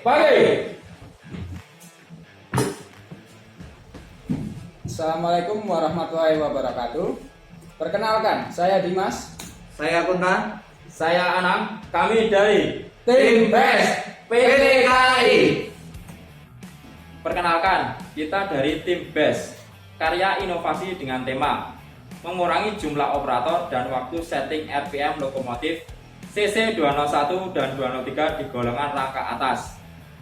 pagi. Assalamualaikum warahmatullahi wabarakatuh. Perkenalkan, saya Dimas. Saya Kunta. Saya Anam. Kami dari Tim BES PT KAI. Perkenalkan, kita dari Tim BES, karya inovasi dengan tema mengurangi jumlah operator dan waktu setting RPM lokomotif CC 201 dan 203 di golongan rangka atas.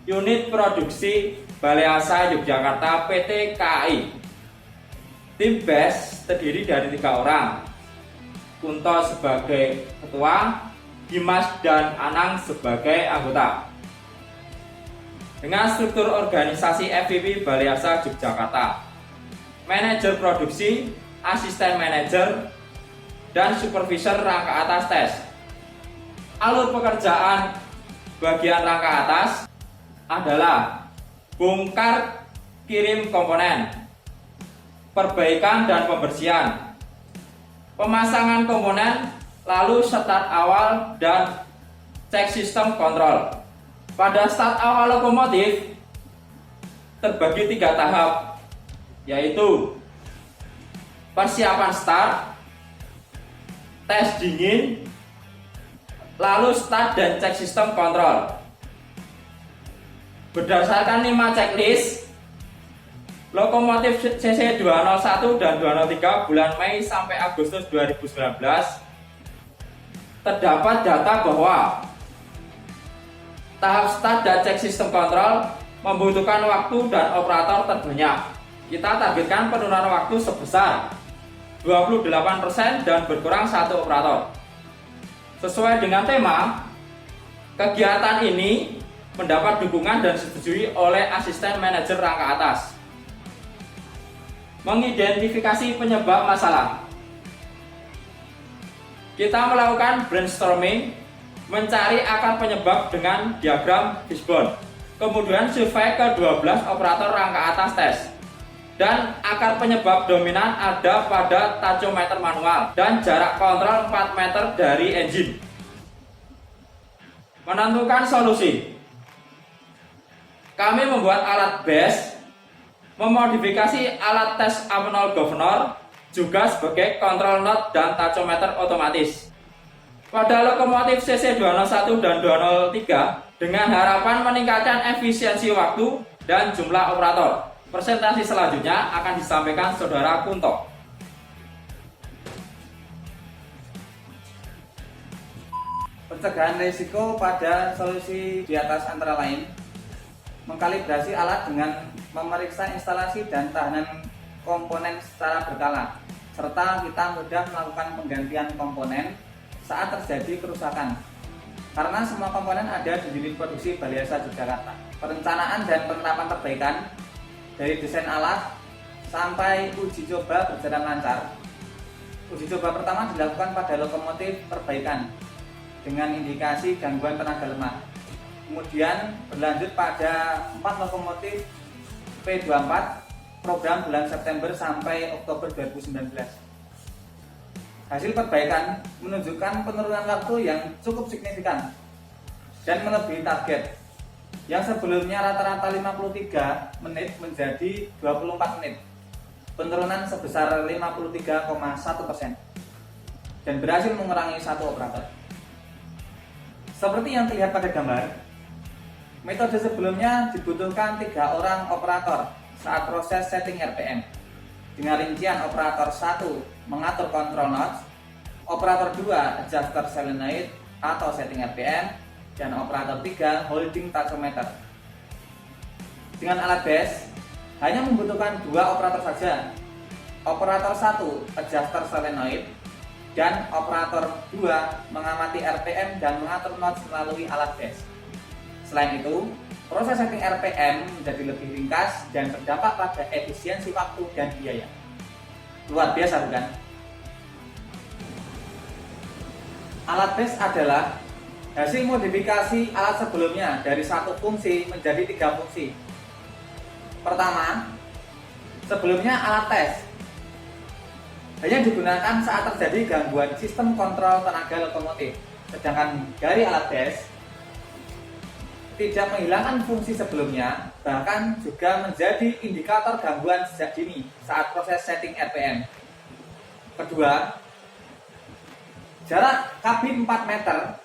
Unit produksi Balai Asa Yogyakarta PT KAI. Tim BES terdiri dari 3 orang. Kunto sebagai ketua, Dimas dan Anang sebagai anggota. Dengan struktur organisasi FVP Balai Asa Yogyakarta, manajer produksi, asisten manajer, dan supervisor rangka atas tes. Alur pekerjaan bagian rangka atas adalah bongkar kirim komponen, perbaikan dan pembersihan, pemasangan komponen, lalu start awal dan cek sistem kontrol. Pada start awal lokomotif terbagi 3 tahap, yaitu persiapan start, tes dingin, lalu start dan cek sistem kontrol. Berdasarkan 5 checklist, lokomotif CC 201 dan 203 bulan Mei sampai Agustus 2019 terdapat data bahwa tahap start dan cek sistem kontrol membutuhkan waktu dan operator terbanyak. Kita targetkan penurunan waktu sebesar 28% dan berkurang 1 operator. Sesuai dengan tema, kegiatan ini mendapat dukungan dan disetujui oleh asisten manajer rangka atas. Mengidentifikasi penyebab masalah. Kita melakukan brainstorming, mencari akar penyebab dengan diagram fishbone. Kemudian survei ke 12 operator rangka atas tes. Dan akar penyebab dominan ada pada tachometer manual dan jarak kontrol 4 meter dari engine. Menentukan solusi. Kami membuat alat BES, memodifikasi alat tes manual governor, juga sebagai kontrol knot dan tachometer otomatis. Pada lokomotif CC 201 dan 203 dengan harapan meningkatkan efisiensi waktu dan jumlah operator. Presentasi selanjutnya akan disampaikan Saudara Kunto. Pencegahan risiko pada solusi di atas antara lain mengkalibrasi alat dengan memeriksa instalasi dan tahanan komponen secara berkala, serta kita mudah melakukan penggantian komponen saat terjadi kerusakan. Karena semua komponen ada di unit produksi Balai Asa Yogyakarta. Perencanaan dan penerapan perbaikan dari desain alat sampai uji coba berjalan lancar. Uji coba pertama dilakukan pada lokomotif perbaikan dengan indikasi gangguan tenaga lemah. Kemudian berlanjut pada 4 lokomotif P24 program bulan September sampai Oktober 2019. Hasil perbaikan menunjukkan penurunan waktu yang cukup signifikan dan melebihi target, yang sebelumnya rata-rata 53 menit menjadi 24 menit, penurunan sebesar 53,1% dan berhasil mengurangi 1 operator. Seperti yang terlihat pada gambar, metode sebelumnya dibutuhkan 3 orang operator saat proses setting RPM, dengan rincian operator 1 mengatur control knot, operator 2 adjuster solenoid atau setting RPM, dan operator 3 holding tachometer. Dengan alat BES hanya membutuhkan 2 operator saja, operator 1 adjuster solenoid dan operator 2 mengamati RPM dan mengatur knot melalui alat BES. Selain itu, proses setting RPM menjadi lebih ringkas dan berdampak pada efisiensi waktu dan biaya. Luar biasa, bukan? Alat BES adalah hasil modifikasi alat sebelumnya dari 1 fungsi menjadi 3 fungsi. Pertama, sebelumnya alat tes hanya digunakan saat terjadi gangguan sistem kontrol tenaga lokomotif, sedangkan dari alat BES tidak menghilangkan fungsi sebelumnya, bahkan juga menjadi indikator gangguan sejak dini saat proses setting RPM. Kedua, jarak kabin 4 meter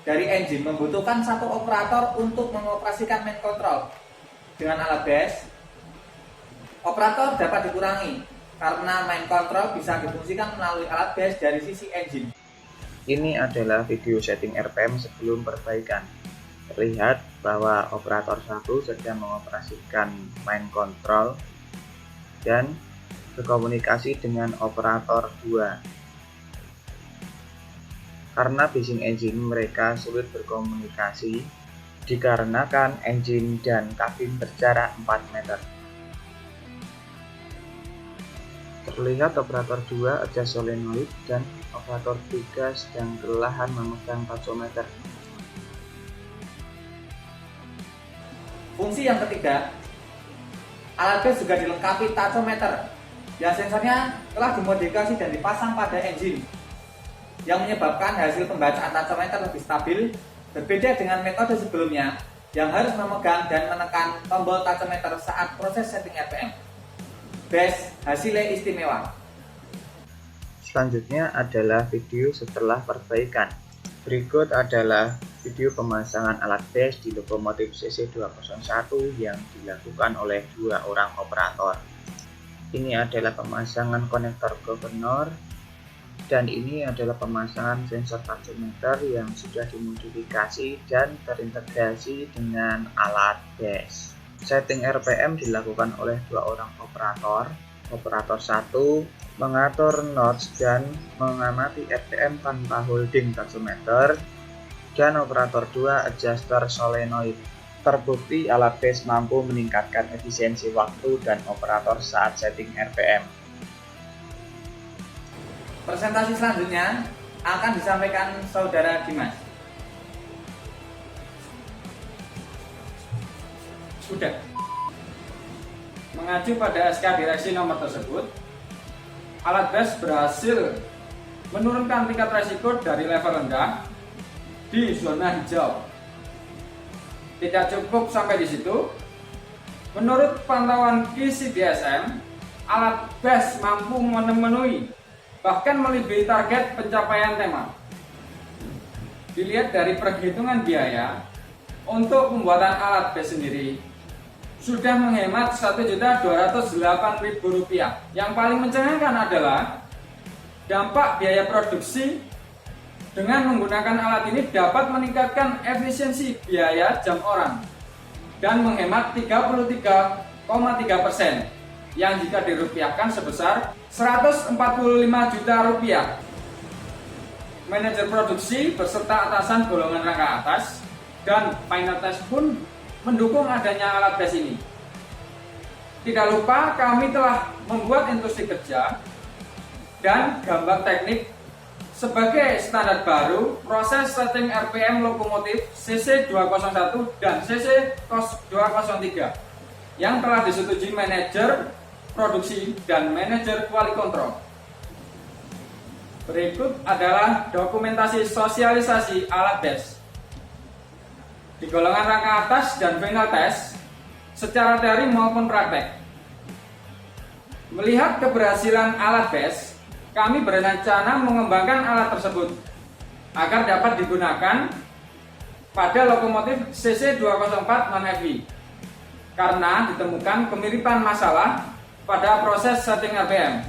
dari engine membutuhkan satu operator untuk mengoperasikan main control. Dengan alat BESS, operator dapat dikurangi karena main control bisa difungsikan melalui alat BESS dari sisi engine. Ini adalah video setting RPM sebelum perbaikan. Terlihat bahwa operator 1 sedang mengoperasikan main control dan berkomunikasi dengan operator 2. Karena bising engine mereka sulit berkomunikasi dikarenakan engine dan kabin berjarak 4 meter. Terlihat operator 2 adjust solenoid dan operator 3 sedang perlahan memegang tachometer. Fungsi yang ketiga, alat BESS juga dilengkapi tachometer yang sensornya telah dimodifikasi dan dipasang pada engine, yang menyebabkan hasil pembacaan tachometer lebih stabil, berbeda dengan metode sebelumnya yang harus memegang dan menekan tombol tachometer saat proses setting RPM. BESS hasilnya istimewa. Selanjutnya adalah video setelah perbaikan. Berikut adalah video pemasangan alat BESS di lokomotif CC201 yang dilakukan oleh 2 orang operator. Ini adalah pemasangan konektor governor dan ini adalah pemasangan sensor tachometer yang sudah dimodifikasi dan terintegrasi dengan alat BESS. Setting RPM dilakukan oleh 2 orang operator. Operator 1 mengatur notch dan mengamati RPM tanpa holding tachometer, dan operator 2 adjuster solenoid. Terbukti alat BESS mampu meningkatkan efisiensi waktu dan operator saat setting RPM. Presentasi selanjutnya akan disampaikan Saudara Dimas. Sudah. Mengacu pada SK direksi nomor tersebut, alat BESS berhasil menurunkan tingkat resiko dari level rendah di zona hijau. Tidak cukup sampai di situ. Menurut pantauan KISI DSM, alat BESS mampu memenuhi bahkan melebihi target pencapaian tema. Dilihat dari perhitungan biaya untuk pembuatan alat BESS sendiri sudah menghemat Rp1.208.000. Yang paling mencengangkan adalah dampak biaya produksi. Dengan menggunakan alat ini dapat meningkatkan efisiensi biaya jam orang dan menghemat 33,3%, yang jika dirupiahkan sebesar Rp145 juta. Manajer produksi beserta atasan golongan rangka atas dan final test pun mendukung adanya alat BESS ini. Tidak lupa kami telah membuat instruksi kerja dan gambar teknik sebagai standar baru proses setting RPM lokomotif CC201 dan CC203 yang telah disetujui manajer produksi dan manajer quality control. Berikut adalah dokumentasi sosialisasi alat BESS. Di golongan rangka atas dan final test secara teori maupun praktek. Melihat keberhasilan alat BESS, kami berencana mengembangkan alat tersebut agar dapat digunakan pada lokomotif CC204 non-FI karena ditemukan kemiripan masalah pada proses setting RPM.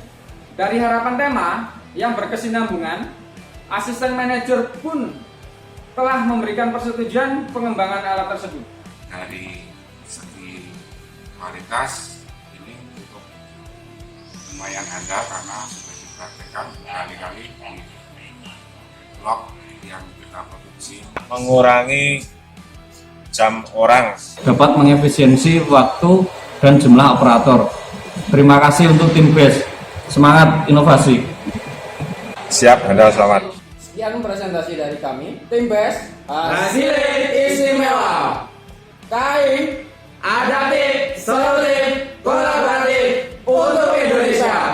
Dari harapan tema yang berkesinambungan, asisten manajer pun telah memberikan persetujuan pengembangan alat tersebut. Dari segi kualitas ini cukup lumayan handal karena sudah dipraktekkan berkali-kali di blok yang kita produksi. Mengurangi jam orang, dapat mengefisiensi waktu dan jumlah operator. Terima kasih untuk tim BESS. Semangat inovasi. siap handal selamat. Sekian presentasi dari kami, tim BESS hasilnya istimewa. Adaptif, solutif, kolaboratif untuk Indonesia.